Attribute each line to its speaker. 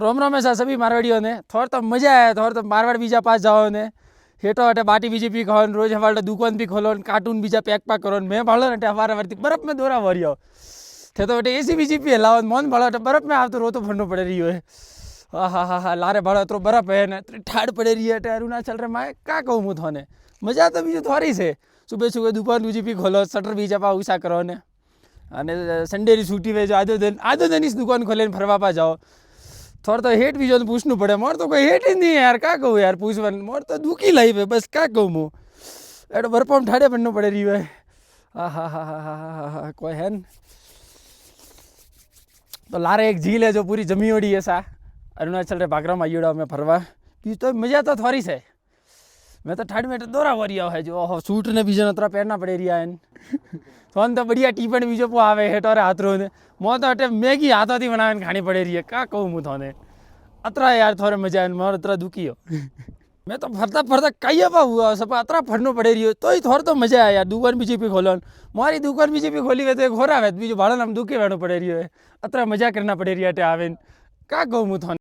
Speaker 1: रोम रोम है सभी मारवाड़ियों ने थोड़ा तो मजा आया थोड़ा तो मारवाड़ बीजा पास जाओ ने हेटो अटे बाटी बीजी पी खाओ रोज हमारे दुकान भी खोलो कार्टून बीजा पैक पैक करो मैं भाड़ो अटे हमारा वर्ती बर्फ में दौरा वरियो थे तो अटे एसी बीजी पी लाओ मन भाड़ो अटे बर्फ में आप तो रो तो फंडो पड़े रही है हा लारे भाड़ो तो बर्फ है ना ठाड़ पड़े रही है अटे अरुणाचल रे माए क्या कहूँ मुँह थोने मजा तो बीजू थोड़ी से सुबह सुबह दुकान बीजी पी खोलो शटर बीजा पा उषा करो ने અને સન્ડેની છૂટી વે જો આધો दिन इस दुकान खोले फरवा पा जाओ थोड़ा तो हेट भी जो पूछना पड़े मोर तो कोई हेट ही नहीं है यार क्या कहूँ यार पूछवा मोर तो दुखी लाइफ है बस क्या कहूँ मुँह एट बर्फ ठाड़े पड़ना पड़े रही है हा कोई है न तो लारे एक झील है जो पूरी जमी ओड़ी है सा अरुणाचल रे भागरा में आइयोड़ा में फरवा बीज तो मजा तो थोड़ी से मैं तो ठाड़ में दौरा वरिया है जो सूट ने बीजा नतरा पहनना पड़े रहा है फोन तो बढ़िया टीपन बीजो पो आवे हेटोरे हाथ रो ने मो तो अटे मैगी हाथों थी बनावे खानी पड़े रही है क्या कहूँ मुँह थोने अतरा यार थोड़े मजा आए मोर अतरा दुखी हो मैं तो फरता फरता कई पा हुआ सब अतरा फरनो पड़े रही हो तो ही थोड़ा तो मजा आया यार दुकान बीजे पे खोलो मारी दुकान बीजे पे खोली हुए तो एक हो रहा है बीजो भाड़ा हम दुखे वेणो पड़े रही है अतरा मजा करना पड़े रही है क्या कहूँ मुँह थोने।